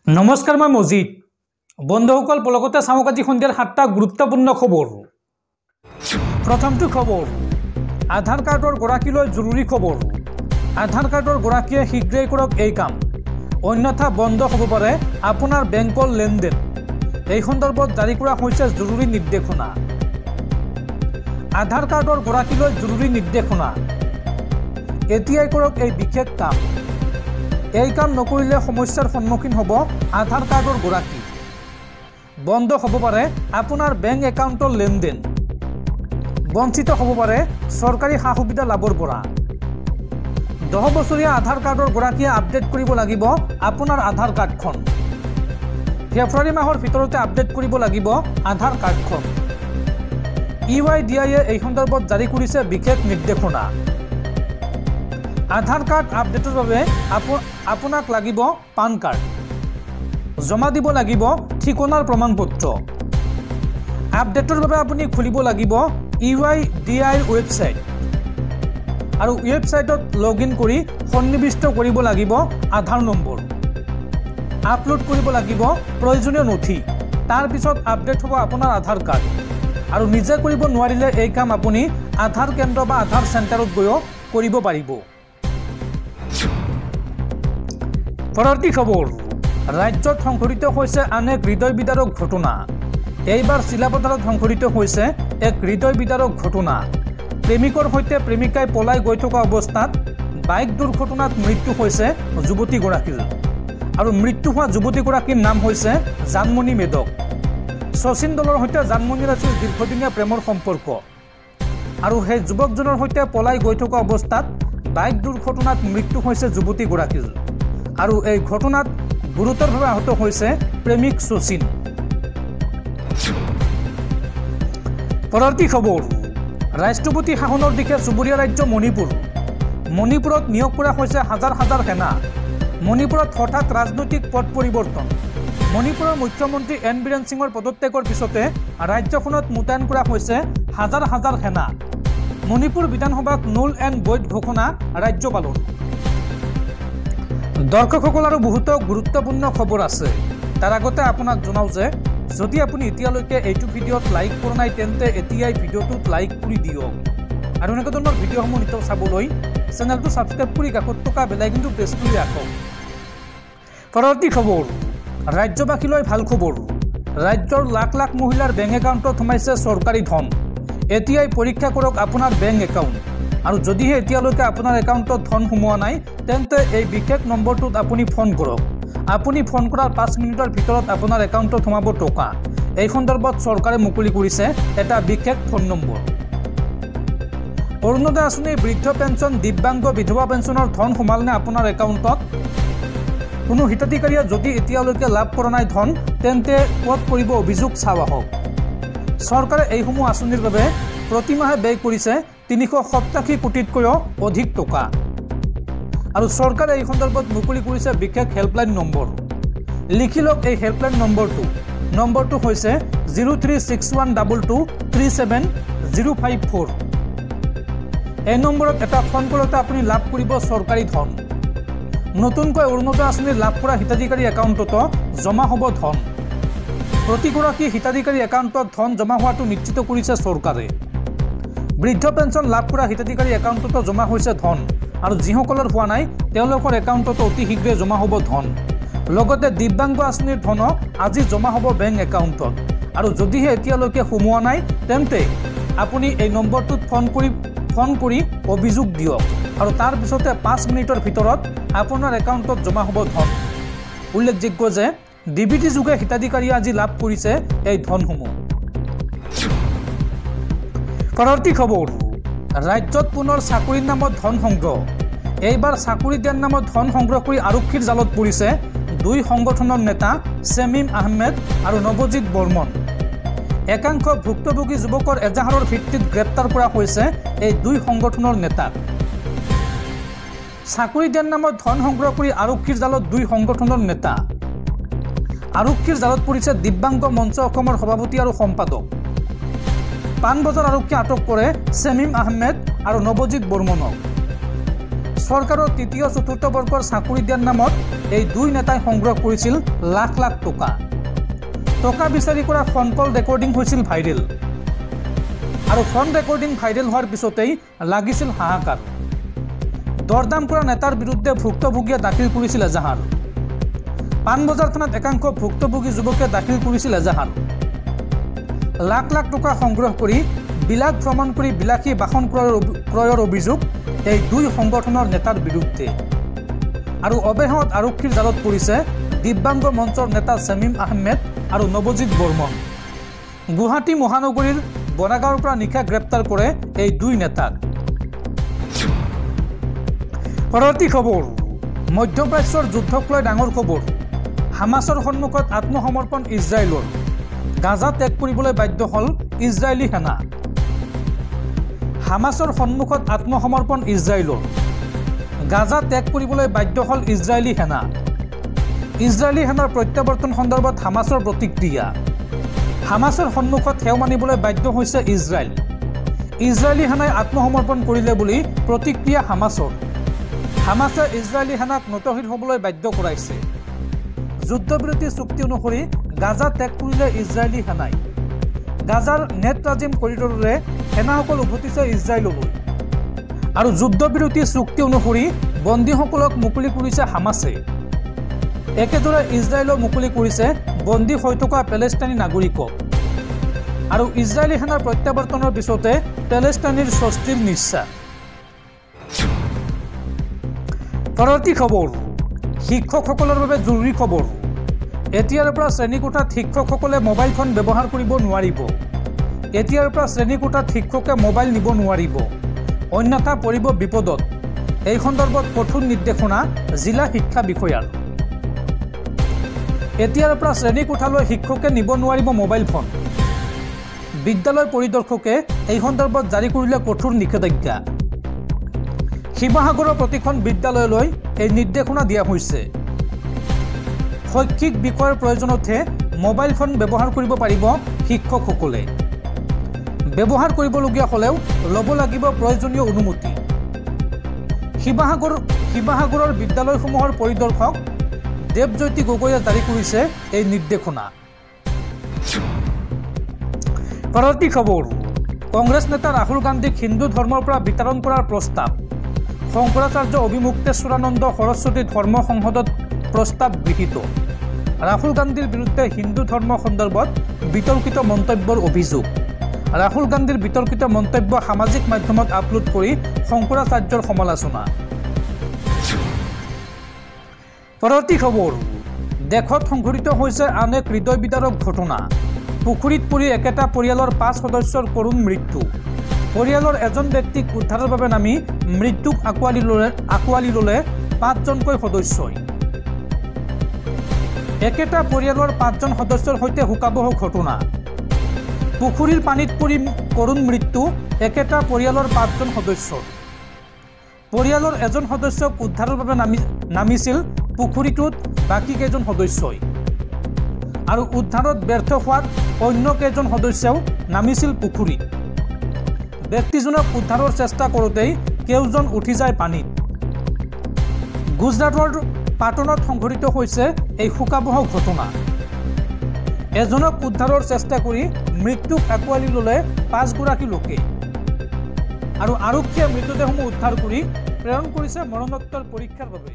নমস্কাৰ মই মজিদ বন্ধুসকল পলকতে চাওক আজি সন্ধিয়াৰ 7টা গুৰুত্বপূৰ্ণ খবৰ। প্ৰথমটো খবৰ আধাৰ কাৰ্ডৰ গৰাকীলৈ জৰুৰী খবৰ। আধাৰ কাৰ্ডৰ গৰাকীয়ে শীঘ্ৰেই কৰক এই কাম, অন্যথা বন্ধ হ'ব পাৰে আপোনাৰ বেংকৰ লেনদেন। এই সন্দৰ্ভত জাৰি কৰা হৈছে জৰুৰী নিৰ্দেশনা। আধাৰ কাৰ্ডৰ গৰাকীলৈ জৰুৰী নিৰ্দেশনা, এতিয়াই কৰক এই বিশেষ কাম। এই কাম নকৰিলে সমস্যাৰ সন্মুখীন হ'ব আধাৰ কাৰ্ডৰ গৰাকী। বন্ধ হ'ব পাৰে আপোনাৰ বেংক একাউণ্টৰ লেনদেন, বঞ্চিত হ'ব পাৰে চৰকাৰী সা সুবিধা লাভৰ পৰা। 10 বছৰীয়া আধাৰ কাৰ্ডৰ গৰাকীয়ে আপডেট কৰিব লাগিব আপোনাৰ আধাৰ কাৰ্ডখন। ফেব্ৰুৱাৰী মাহৰ ভিতৰতে আপডেট কৰিব লাগিব আধাৰ কাৰ্ডখন। UIDAI এই সন্দৰ্ভত জাৰি কৰিছে বিশেষ নিৰ্দেশনা। আধাৰ কাৰ্ড আপডেটৰ বাবে আপোনাক লাগিব পান কাৰ্ড, জমা দিব লাগিব ঠিকনাৰ প্ৰমাণপত্ৰ। আপডেটৰ বাবে আপুনি খুলিব লাগিব UIDAIৰ ৱেবছাইট আৰু ৱেবছাইটত লগইন কৰি সন্নিৱিষ্ট কৰিব লাগিব আধাৰ নম্বৰ, আপলোড কৰিব লাগিব প্ৰয়োজনীয় নথি। তাৰ পিছত আপডেট হ'ব আপোনাৰ আধাৰ কাৰ্ড। আৰু নিজে কৰিব নোৱাৰিলে এই কাম আপুনি আধাৰ কেন্দ্ৰ বা আধাৰ চেণ্টাৰত গৈও কৰিব পাৰিব। পৰৱৰ্তী খবৰ ৰাজ্যত সংঘটিত হৈছে আন এক হৃদয় বিদাৰক ঘটনা। এইবাৰ চিলাপথাৰত সংঘটিত হৈছে এক হৃদয় বিদাৰক ঘটনা। প্ৰেমিকৰ সৈতে প্ৰেমিকাই পলাই গৈ থকা অৱস্থাত বাইক দুৰ্ঘটনাত মৃত্যু হৈছে যুৱতীগৰাকীৰ। আৰু মৃত্যু হোৱা যুৱতীগৰাকীৰ নাম হৈছে জানমণি মেদক। শচীন দলৰ সৈতে জানমণিৰ আছিল দীৰ্ঘদিনীয়া প্ৰেমৰ সম্পৰ্ক। আৰু সেই যুৱকজনৰ সৈতে পলাই গৈ থকা অৱস্থাত বাইক দুৰ্ঘটনাত মৃত্যু হৈছে যুৱতীগৰাকীৰ। আৰু এই ঘটনাত গুৰুতৰভাৱে আহত হৈছে প্ৰেমিক শচীন। পৰৱৰ্তী খবৰ ৰাষ্ট্ৰপতি শাসনৰ দিশে চুবুৰীয়া ৰাজ্য মণিপুৰ। মণিপুৰত নিয়োগ কৰা হৈছে হাজাৰ হাজাৰ সেনা। মণিপুৰত হঠাৎ ৰাজনৈতিক পট পৰিৱৰ্তন। মণিপুৰৰ মুখ্যমন্ত্ৰী এন বীৰেন সিঙৰ পদত্যাগৰ পিছতে ৰাজ্যখনত মোতায়েন কৰা হৈছে হাজাৰ হাজাৰ সেনা। মণিপুৰ বিধানসভাক নুল এণ্ড বৈধ ঘোষণা ৰাজ্যপালৰ। দৰ্শকসকল আৰু বহুতো গুৰুত্বপূৰ্ণ খবৰ আছে। তাৰ আগতে আপোনাক জনাওঁ যে যদি আপুনি এতিয়ালৈকে এইটো ভিডিঅ'ত লাইক কৰা নাই তেন্তে এতিয়াই ভিডিঅ'টোত লাইক কৰি দিয়ক। আৰু এনেকুৱা ধৰণৰ ভিডিঅ'সমূহ নিতৌ চাবলৈ চেনেলটো ছাবস্ক্ৰাইব কৰি কাষত থকা বেলাইকনটো প্ৰেছ কৰি ৰাখক। পৰৱৰ্তী খবৰ ৰাজ্যবাসীলৈ ভাল খবৰ। ৰাজ্যৰ লাখ লাখ মহিলাৰ বেংক একাউণ্টত সোমাইছে চৰকাৰী ধন। এতিয়াই পৰীক্ষা কৰক আপোনাৰ বেংক একাউণ্ট। আৰু যদিহে এতিয়ালৈকে আপোনাৰ একাউণ্টত ধন সোমোৱা নাই তেন্তে এই বিশেষ নম্বৰটোত আপুনি ফোন কৰক। আপুনি ফোন কৰাৰ 5 মিনিটৰ ভিতৰত আপোনাৰ একাউণ্টত সোমাব টকা। এই সন্দৰ্ভত চৰকাৰে মুকলি কৰিছে এটা বিশেষ ফোন নম্বৰ। অৰুণোদয় আঁচনি, বৃদ্ধ পেঞ্চন, দিব্যাংগ বিধৱা পেঞ্চনৰ ধন সোমালনে আপোনাৰ একাউণ্টত? কোনো হিতাধিকাৰীয়ে যদি এতিয়ালৈকে লাভ কৰা নাই ধন তেন্তে ক'ত কৰিব অভিযোগ চাওঁ আহক। চৰকাৰে এইসমূহ আঁচনিৰ বাবে প্ৰতিমাহে ব্যয় কৰিছে 387 কোটিতকৈও অধিক টকা। আৰু চৰকাৰে এই সন্দৰ্ভত মুকলি কৰিছে বিশেষ হেল্পলাইন নম্বৰ। লিখি লওক এই হেল্পলাইন নম্বৰটো হৈছে 036122370054। এই নম্বৰত এটা ফোন কৰোঁতে আপুনি লাভ কৰিব চৰকাৰী ধন। নতুনকৈ অৰুণোদয় আঁচনি লাভ কৰা হিতাধিকাৰী একাউণ্টতো জমা হ'ব ধন। প্ৰতিগৰাকী হিতাধিকাৰী একাউণ্টত ধন জমা হোৱাটো নিশ্চিত কৰিছে চৰকাৰে। বৃদ্ধ পেঞ্চন লাভ কৰা হিতাধিকাৰী একাউণ্টতো জমা হৈছে ধন। আৰু যিসকলৰ হোৱা নাই তেওঁলোকৰ একাউণ্টতো অতি শীঘ্ৰে জমা হ'ব ধন। লগতে দিব্যাংগ আঁচনিৰ ধনো আজি জমা হ'ব বেংক একাউণ্টত। আৰু যদিহে এতিয়ালৈকে সোমোৱা নাই তেন্তে আপুনি এই নম্বৰটোত ফোন কৰি অভিযোগ দিয়ক। আৰু তাৰ পিছতে 5 মিনিটৰ ভিতৰত আপোনাৰ একাউণ্টত জমা হ'ব ধন। উল্লেখযোগ্য যে DBT যোগে হিতাধিকাৰীয়ে আজি লাভ কৰিছে এই ধনসমূহ। পৰৱৰ্তী খবৰ ৰাজ্যত পুনৰ চাকৰিৰ নামত ধন সংগ্ৰহ। এইবাৰ চাকৰি দিয়াৰ নামত ধন সংগ্ৰহ কৰি আৰক্ষীৰ জালত পৰিছে 2 সংগঠনৰ নেতা শ্বামিম আহমেদ আৰু নৱজিৎ বৰ্মন। একাংশ ভুক্তভোগী যুৱকৰ এজাহাৰৰ ভিত্তিত গ্ৰেপ্তাৰ কৰা হৈছে এই 2 সংগঠনৰ নেতাক। চাকৰি দিয়াৰ নামত ধন সংগ্ৰহ কৰি আৰক্ষীৰ জালত 2 সংগঠনৰ নেতা। আৰক্ষীৰ জালত পৰিছে দিব্যাংগ মঞ্চ অসমৰ সভাপতি আৰু সম্পাদক। পাণবজাৰ আৰক্ষীয়ে আটক কৰে শ্বামিম আহমেদ আৰু নৱজিৎ বৰ্মনক। চৰকাৰৰ তৃতীয় চতুৰ্থ বৰ্গৰ চাকৰি দিয়াৰ নামত এই দুই নেতাই সংগ্ৰহ কৰিছিল লাখ লাখ টকা। টকা বিচাৰি কৰা ফোন কল ৰেকৰ্ডিং হৈছিল ভাইৰেল। আৰু ফোন ৰেকৰ্ডিং ভাইৰেল হোৱাৰ পিছতেই লাগিছিল হাহাকাৰ। দৰদাম কৰা নেতাৰ বিৰুদ্ধে ভুক্তভোগীয়ে দাখিল কৰিছিল এজাহাৰ। পাণবজাৰ থানাত একাংশ ভুক্তভোগী যুৱকে দাখিল কৰিছিল এজাহাৰ। লাখ লাখ টকা সংগ্ৰহ কৰি বিলাস ভ্ৰমণ কৰি বিলাসী বাহন ক্ৰয়ৰ অভিযোগ এই দুই সংগঠনৰ নেতাৰ বিৰুদ্ধে। আৰু অৱশেষত আৰক্ষীৰ জালত পৰিছে দিব্যাংগ মঞ্চৰ নেতা শ্বামিম আহমেদ আৰু নৱজিৎ বৰ্মন। গুৱাহাটী মহানগৰীৰ বনাগাঁৱৰ পৰা নিশা গ্ৰেপ্তাৰ কৰে এই দুই নেতাক। পৰৱৰ্তী খবৰ, মধ্যপ্ৰাচ্যৰ যুদ্ধক লৈ ডাঙৰ খবৰ। হামাছৰ সন্মুখত আত্মসমৰ্পণ ইজৰাইলৰ। গাজা ত্যাগ কৰিবলৈ বাধ্য হ'ল ইজৰাইলী সেনা। হামাছৰ সন্মুখত আত্মসমৰ্পণ ইজৰাইলৰ। গাজা ত্যাগ কৰিবলৈ বাধ্য হ'ল ইজৰাইলী সেনা। ইজৰাইলী সেনাৰ প্ৰত্যাৱৰ্তন সন্দৰ্ভত হামাছৰ প্ৰতিক্ৰিয়া। হামাছৰ সন্মুখত সেৱা মানিবলৈ বাধ্য হৈছে ইজৰাইল। ইজৰাইলী সেনাই আত্মসমৰ্পণ কৰিলে বুলি প্ৰতিক্ৰিয়া হামাছৰ। হামাছে ইজৰাইলী সেনাক নতশিৰ হ'বলৈ বাধ্য কৰাইছে। যুদ্ধবিৰতি চুক্তি অনুসৰি গাজা ত্যাগ কৰিলে ইজৰাইলী সেনাই। গাজাৰ নেটৰাজিম কৰিডৰেৰে সেনাসকল উভতিছে ইজৰাইললৈ। আৰু যুদ্ধবিৰতি চুক্তি অনুসৰি বন্দীসকলক মুকলি কৰিছে হামাছে। একেদৰে ইজৰাইলক মুকলি কৰিছে বন্দী হৈ থকা পেলেষ্টাইনী নাগৰিকক। আৰু ইজৰাইলী সেনাৰ প্ৰত্যাৱৰ্তনৰ পিছতে পেলেষ্টাইনীৰ স্বস্তিৰ নিশ্বাস। পৰৱৰ্তী খবৰ, শিক্ষকসকলৰ বাবে জৰুৰী খবৰ। এতিয়াৰ পৰা শ্ৰেণীকোঠাত শিক্ষকসকলে মোবাইল ফোন ব্যৱহাৰ কৰিব নোৱাৰিব। এতিয়াৰ পৰা শ্ৰেণীকোঠাত শিক্ষকে মোবাইল নিব নোৱাৰিব, অন্যথা পৰিব বিপদত। এই সন্দৰ্ভত কঠোৰ নিৰ্দেশনা জিলা শিক্ষা বিষয়াৰ। এতিয়াৰ পৰা শ্ৰেণীকোঠালৈ শিক্ষকে নিব নোৱাৰিব মোবাইল ফোন। বিদ্যালয় পৰিদৰ্শকে এই সন্দৰ্ভত জাৰি কৰিলে কঠোৰ নিষেধাজ্ঞা। শিৱসাগৰৰ প্ৰতিখন বিদ্যালয়লৈ এই নিৰ্দেশনা দিয়া হৈছে। শৈক্ষিক বিষয়ৰ প্ৰয়োজনতহে মোবাইল ফোন ব্যৱহাৰ কৰিব পাৰিব শিক্ষকসকলে। ব্যৱহাৰ কৰিবলগীয়া হ'লেও ল'ব লাগিব প্ৰয়োজনীয় অনুমতি। শিৱসাগৰৰ বিদ্যালয়সমূহৰ পৰিদৰ্শক দেৱজ্যোতি গগৈয়ে জাৰি কৰিছে এই নিৰ্দেশনা। পৰৱৰ্তী খবৰ, কংগ্ৰেছ নেতা ৰাহুল গান্ধীক হিন্দু ধৰ্মৰ পৰা বিতাড়ন কৰাৰ প্ৰস্তাৱ। শংকৰাচাৰ্য অভিমুক্তেশ্বৰানন্দ সৰস্বতী ধৰ্ম সংসদত প্ৰস্তাৱ গৃহীত। ৰাহুল গান্ধীৰ বিৰুদ্ধে হিন্দু ধৰ্ম সন্দৰ্ভত বিতৰ্কিত মন্তব্যৰ অভিযোগ। ৰাহুল গান্ধীৰ বিতৰ্কিত মন্তব্য সামাজিক মাধ্যমত আপলোড কৰি শংকৰাচাৰ্যৰ সমালোচনা। পৰৱৰ্তী খবৰ, দেশত সংঘটিত হৈছে আন এক হৃদয় বিদাৰক ঘটনা। পুখুৰীত পৰি একেটা পৰিয়ালৰ 5 সদস্যৰ কৰুণ মৃত্যু। পৰিয়ালৰ এজন ব্যক্তিক উদ্ধাৰৰ বাবে নামি মৃত্যুক আঁকোৱালি ল'লে 5জনকৈ সদস্যই। একেটা পৰিয়ালৰ 5জন সদস্যৰ সৈতে শোকাবহ ঘটনা। পুখুৰীৰ পানীত পৰি কৰুণ মৃত্যু একেটা পৰিয়ালৰ 5জন সদস্যৰ। পৰিয়ালৰ এজন সদস্যক উদ্ধাৰৰ বাবে নামিছিল পুখুৰীটোত বাকী কেইজন সদস্যই। আৰু উদ্ধাৰত ব্যৰ্থ হোৱাত অন্য কেইজন সদস্যও নামিছিল পুখুৰীত। ব্যক্তিজনক উদ্ধাৰৰ চেষ্টা কৰোঁতেই কেউজন উঠি যায় পানীত। গুজৰাটৰ পাটনত সংঘটিত হৈছে এই শোকাবহ ঘটনা। এজনক উদ্ধাৰৰ চেষ্টা কৰি মৃত্যুক আঁকোৱালি ল'লে 5গৰাকী লোকে। আৰু আৰক্ষীয়ে মৃতদেহসমূহ উদ্ধাৰ কৰি প্ৰেৰণ কৰিছে মৰণোত্তৰ পৰীক্ষাৰ বাবে।